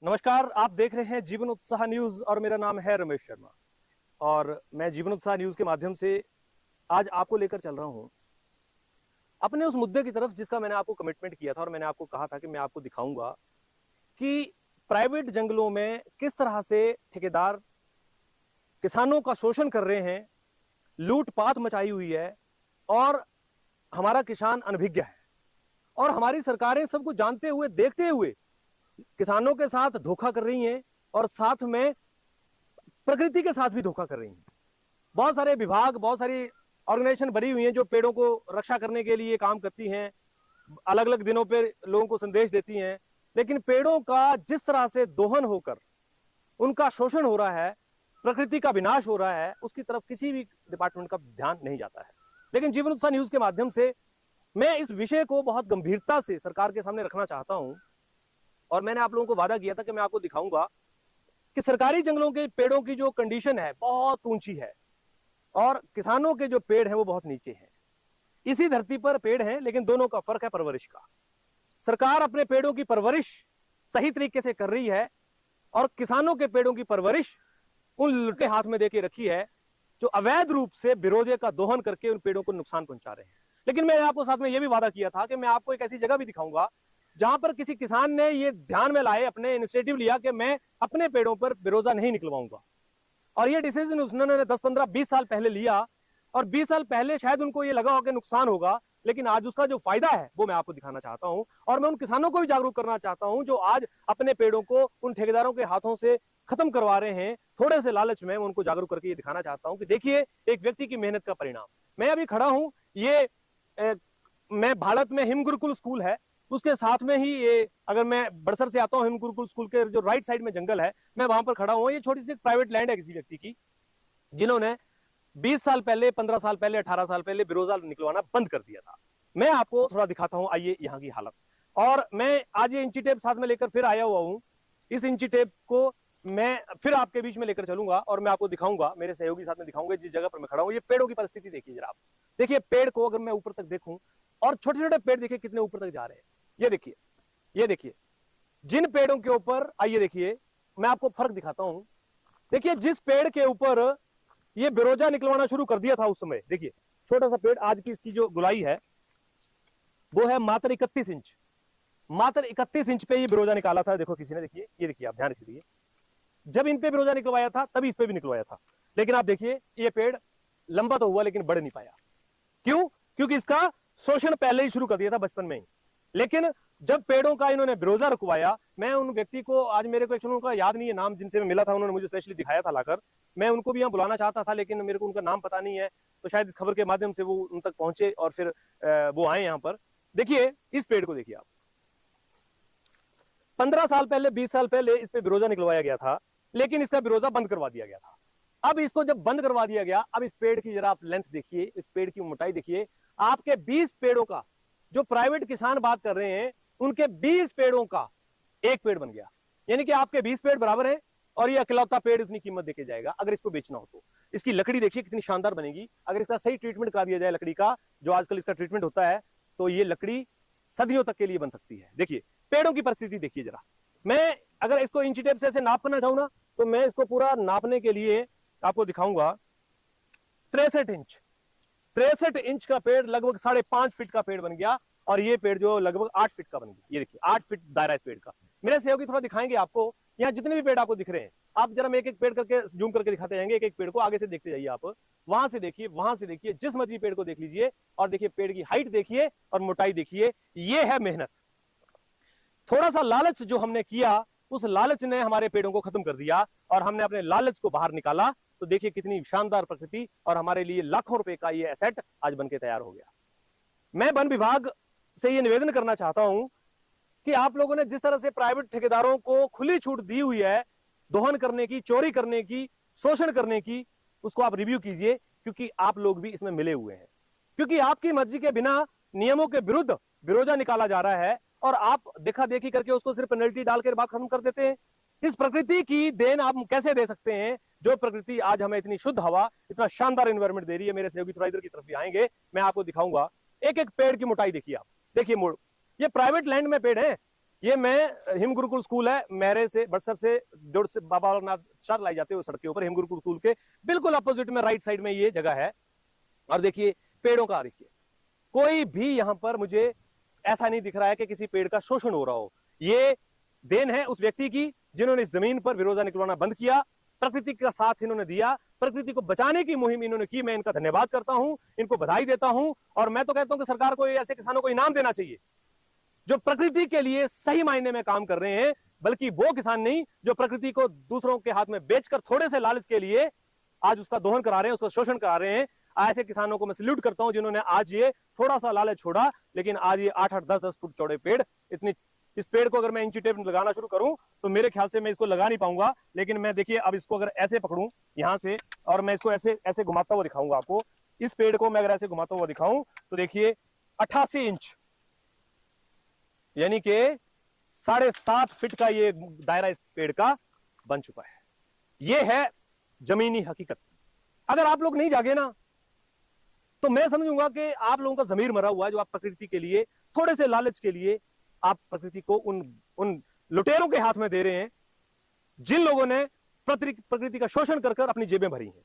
नमस्कार, आप देख रहे हैं जीवन उत्साह न्यूज और मेरा नाम है रमेश शर्मा। और मैं जीवन उत्साह न्यूज के माध्यम से आज आपको लेकर चल रहा हूं अपने उस मुद्दे की तरफ जिसका मैंने आपको कमिटमेंट किया था और मैंने आपको कहा था कि मैं आपको दिखाऊंगा कि प्राइवेट जंगलों में किस तरह से ठेकेदार किसानों का शोषण कर रहे हैं, लूटपाट मचाई हुई है और हमारा किसान अनभिज्ञ है। और हमारी सरकारें सब कुछ जानते हुए देखते हुए किसानों के साथ धोखा कर रही हैं और साथ में प्रकृति के साथ भी धोखा कर रही हैं। बहुत सारे विभाग, बहुत सारी ऑर्गेनाइजेशन बनी हुई हैं जो पेड़ों को रक्षा करने के लिए काम करती हैं, अलग अलग दिनों पे लोगों को संदेश देती हैं, लेकिन पेड़ों का जिस तरह से दोहन होकर उनका शोषण हो रहा है, प्रकृति का विनाश हो रहा है, उसकी तरफ किसी भी डिपार्टमेंट का ध्यान नहीं जाता है। लेकिन जीवन उत्साह न्यूज के माध्यम से मैं इस विषय को बहुत गंभीरता से सरकार के सामने रखना चाहता हूं और मैंने आप लोगों को वादा किया था कि मैं आपको दिखाऊंगा कि सरकारी जंगलों के पेड़ों की जो कंडीशन है बहुत ऊंची है और किसानों के जो पेड़ हैं वो बहुत नीचे हैं। इसी धरती पर पेड़ हैं, लेकिन दोनों का फर्क है परवरिश का। सरकार अपने पेड़ों की परवरिश सही तरीके से कर रही है और किसानों के पेड़ों की परवरिश उन लुटे हाथ में देके रखी है जो अवैध रूप से बिरोजे का दोहन करके उन पेड़ों को नुकसान पहुंचा रहे हैं। लेकिन मैंने आपको साथ में यह भी वादा किया था कि मैं आपको एक ऐसी जगह भी दिखाऊंगा जहां पर किसी किसान ने ये ध्यान में लाए, अपने इनिशिएटिव लिया कि मैं अपने पेड़ों पर बिरोजा नहीं निकलवाऊंगा। और ये डिसीजन उन्होंने 10, 15, 20 साल पहले लिया और 20 साल पहले शायद उनको ये लगा हो कि नुकसान होगा, लेकिन आज उसका जो फायदा है वो मैं आपको दिखाना चाहता हूं। और मैं उन किसानों को भी जागरूक करना चाहता हूं जो आज अपने पेड़ों को उन ठेकेदारों के हाथों से खत्म करवा रहे हैं। थोड़े से लालच में मैं उनको जागरूक करके ये दिखाना चाहता हूं कि देखिए एक व्यक्ति की मेहनत का परिणाम। मैं अभी खड़ा हूं, ये मैं भारत में हिम गुरुकुल स्कूल है, उसके साथ में ही ये, अगर मैं बड़सर से आता हूँ, हिम गुरुकुल स्कूल के जो राइट साइड में जंगल है, मैं वहां पर खड़ा हूँ। ये छोटी सी प्राइवेट लैंड है किसी व्यक्ति की, जिन्होंने 20 साल पहले, 15 साल पहले, 18 साल पहले बिरोजा निकलवाना बंद कर दिया था। मैं आपको थोड़ा दिखाता हूं, आइए यहाँ की हालत। और मैं आज ये इंची टेप साथ में लेकर फिर आया हुआ हूं। इस इंची टेप को मैं फिर आपके बीच में लेकर चलूंगा और मैं आपको दिखाऊंगा, मेरे सहयोगी साथ में दिखाऊंगा जिस जगह पर मैं खड़ा हूं। ये पेड़ों की परिस्थिति देखिए जरा आप। देखिए पेड़ को अगर मैं ऊपर तक देखूं और छोटे छोटे पेड़ देखिए कितने ऊपर तक जा रहे हैं। ये देखिए, ये देखिए जिन पेड़ों के ऊपर, आइए देखिए मैं आपको फर्क दिखाता हूं। देखिए जिस पेड़ के ऊपर ये बिरोजा निकलवाना शुरू कर दिया था उस समय, देखिए छोटा सा पेड़, आज की इसकी जो गुलाई है वो है मात्र 31 इंच। मात्र 31 इंच पे ये बिरोजा निकाला था। देखो किसी ने, देखिए ये देखिए आप ध्यान रखिए, जब इन पे बिरोजा निकलवाया था तभी इस पे भी निकलवाया था। लेकिन आप देखिए ये पेड़ लंबा तो हुआ लेकिन बढ़ नहीं पाया। क्यों? क्योंकि इसका शोषण पहले ही शुरू कर दिया था बचपन में ही। लेकिन जब पेड़ों का इन्होंने बिरोजा रुकवाया, मैं उन व्यक्ति को, आज मेरे को एक्चुअली उनका याद नहीं है नाम, जिनसे मैं मिला था, उन्होंने मुझे स्पेशली दिखाया था लाकर, मैं उनको भी यहाँ बुलाना चाहता था लेकिन मेरे को उनका नाम पता नहीं है, तो शायद इस खबर के माध्यम से वो उन तक पहुंचे और फिर वो आए यहाँ पर। देखिए इस पेड़ को देखिए आप, 15 साल पहले, 20 साल पहले इस पे बिरोजा निकलवाया गया था, लेकिन इसका बिरोजा बंद करवा दिया गया था। अब इसको जब बंद करवा दिया गया, अब इस पेड़ की जरा आप लेंथ देखिए, इस पेड़ की मोटाई देखिए। आपके 20 पेड़ों का, जो प्राइवेट किसान बात कर रहे हैं, उनके 20 पेड़ों का एक पेड़ बन गया। यानी कि आपके 20 पेड़ बराबर है और ये अकेलौता पेड़ इतनी कीमत देके जाएगा अगर इसको बेचना हो तो। इसकी लकड़ी देखिए कितनी शानदार बनेगी अगर इसका सही ट्रीटमेंट करा दिया जाए लकड़ी का, जो आजकल इसका ट्रीटमेंट होता है, तो ये लकड़ी सदियों तक के लिए बन सकती है। देखिए पेड़ों की परिस्थिति देखिए जरा। मैं अगर इसको इंची टेप से ऐसे नापना चाहूं ना, तो मैं इसको पूरा नापने के लिए आपको दिखाऊंगा। 63 इंच, 63 इंच का पेड़ लगभग 5.5 फीट का पेड़ बन गया और ये पेड़ जो लगभग 8 फीट का बन गया। ये देखिए 8 फीट दायरा इस पेड़ का। मेरे सहयोगी थोड़ा दिखाएंगे आपको, यहाँ जितने भी पेड़ आपको दिख रहे हैं, आप जरा मैं एक एक पेड़ करके जूम करके दिखाते जाएंगे। एक एक पेड़ को आगे से देखते जाइए आप, वहां से देखिए, वहां से देखिए, जिस मर्जी पेड़ को देख लीजिए और देखिए पेड़ की हाइट देखिए और मोटाई देखिए। ये है मेहनत। थोड़ा सा लालच जो हमने किया, उस लालच ने हमारे पेड़ों को खत्म कर दिया और हमने अपने लालच को बाहर निकाला। तो देखिए कितनी शानदार प्रकृति और हमारे लिए लाखों रुपए का ये एसेट आज बनके तैयार हो गया। मैं वन विभाग से ये निवेदन करना चाहता हूं कि आप लोगों ने जिस तरह से प्राइवेट ठेकेदारों को खुली छूट दी हुई है दोहन करने की, चोरी करने की, शोषण करने की, उसको आप रिव्यू कीजिए, क्योंकि आप लोग भी इसमें मिले हुए हैं। क्योंकि आपकी मर्जी के बिना नियमों के विरुद्ध बिरोजा निकाला जा रहा है और आप देखा देखी करके उसको सिर्फ पेनल्टी डालकर बात खत्म कर देते हैं। इस प्रकृति की देन आप कैसे दे सकते हैं, जो प्रकृति आज हमें इतनी शुद्ध हवा, इतना शानदार एनवायरनमेंट दे रही है। मेरे सहयोगी थोड़ा इधर की तरफ भी आएंगे, मैं आपको दिखाऊंगा। एक एक पेड़ की मोटाई देखिए आप, देखिए मोड़, ये प्राइवेट लैंड में पेड़ है, ये मैं हिम गुरुकुल स्कूल है, मेरे से बड़सर से जोड़ से बाबा बालकनाथ शहर लाई जाते हुए सड़क के ऊपर हिम गुरुकुल स्कूल के बिल्कुल अपोजिट में राइट साइड में ये जगह है। और देखिए पेड़ों का, देखिए कोई भी यहां पर मुझे ऐसा नहीं दिख रहा है कि किसी पेड़ का शोषण हो रहा हो। ये देन है उस व्यक्ति की जिन्होंने इस जमीन पर विरोधा निकलवाना बंद किया, प्रकृति का साथ इन्होंने दिया, प्रकृति को बचाने की मुहिम इन्होंने की। मैं इनका धन्यवाद करता हूं, इनको बधाई देता हूं। और मैं तो कहता हूं कि सरकार को ऐसे किसानों को इनाम देना चाहिए जो प्रकृति के लिए सही मायने में काम कर रहे हैं, बल्कि वो किसान नहीं जो प्रकृति को दूसरों के हाथ में बेचकर थोड़े से लालच के लिए आज उसका दोहन करा रहे हैं, उसका शोषण करा रहे हैं। ऐसे किसानों को मैं सल्यूट करता हूं जिन्होंने आज ये थोड़ा सा लालच छोड़ा, लेकिन आज ये 8-8, 10-10 फुट चौड़े पेड़, इतनी, इस पेड़ को अगर मैं इंची टेप लगाना शुरू करूं तो मेरे ख्याल से मैं इसको लगा नहीं पाऊंगा। लेकिन मैं देखिए अब इसको अगर ऐसे पकड़ूं यहां से और मैं इसको ऐसे ऐसे घुमाता हुआ दिखाऊंगा आपको, इस पेड़ को मैं अगर ऐसे घुमाता हुआ दिखाऊं तो देखिए 88 इंच यानी कि 7.5 फीट का ये दायरा इस पेड़ का बन चुका है। ये है जमीनी हकीकत। अगर आप लोग नहीं जागे ना तो मैं समझूंगा कि आप लोगों का जमीर मरा हुआ है, जो आप प्रकृति के लिए थोड़े से लालच के लिए आप प्रकृति को उन लुटेरों के हाथ में दे रहे हैं जिन लोगों ने प्रकृति का शोषण कर अपनी जेबें भरी हैं,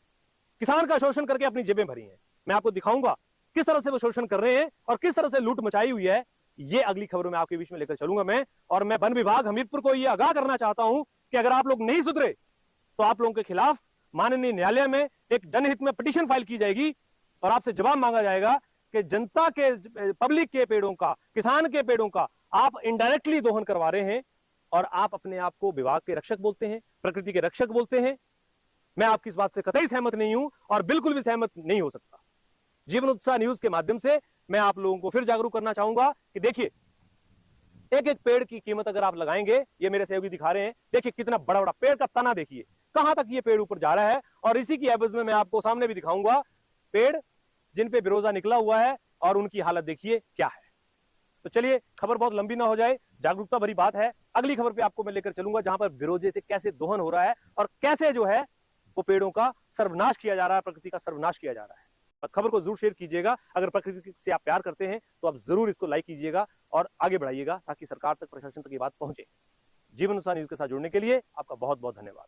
किसान का शोषण करके अपनी जेबें भरी हैं। मैं आपको दिखाऊंगा किस तरह से वो शोषण कर रहे हैं और किस तरह से लूट मचाई हुई है। ये अगली खबरों में आपके बीच में लेकर चलूंगा मैं। और मैं वन विभाग हमीरपुर को यह आगाह करना चाहता हूं कि अगर आप लोग नहीं सुधरे तो आप लोगों के खिलाफ माननीय न्यायालय में एक जनहित में पिटीशन फाइल की जाएगी और आपसे जवाब मांगा जाएगा कि जनता के, पब्लिक के पेड़ों का, किसान के पेड़ों का आप इनडायरेक्टली दोहन करवा रहे हैं और आप अपने आप को विभाग के रक्षक बोलते हैं, प्रकृति के रक्षक बोलते हैं। मैं आपकी इस बात से कतई सहमत नहीं हूं और बिल्कुल भी सहमत नहीं हो सकता। जीवन उत्साह न्यूज के माध्यम से मैं आप लोगों को फिर जागरूक करना चाहूंगा कि देखिए एक एक पेड़ की कीमत अगर आप लगाएंगे, ये मेरे सहयोगी दिखा रहे हैं, देखिए कितना बड़ा बड़ा पेड़ का तना, देखिए कहां तक ये पेड़ ऊपर जा रहा है। और इसी की एवज में मैं आपको सामने भी दिखाऊंगा पेड़ जिन पे बिरोजा निकला हुआ है और उनकी हालत देखिए क्या है। तो चलिए खबर बहुत लंबी ना हो जाए, जागरूकता भरी बात है। अगली खबर पे आपको मैं लेकर चलूंगा जहां पर बिरोजे से कैसे दोहन हो रहा है और कैसे जो है वो पेड़ों का सर्वनाश किया जा रहा है, प्रकृति का सर्वनाश किया जा रहा है। खबर को जरूर शेयर कीजिएगा। अगर प्रकृति से आप प्यार करते हैं तो आप जरूर इसको लाइक कीजिएगा और आगे बढ़ाइएगा ताकि सरकार तक, प्रशासन तक ये बात पहुंचे। जीवन उत्साह न्यूज के साथ जुड़ने के लिए आपका बहुत बहुत धन्यवाद।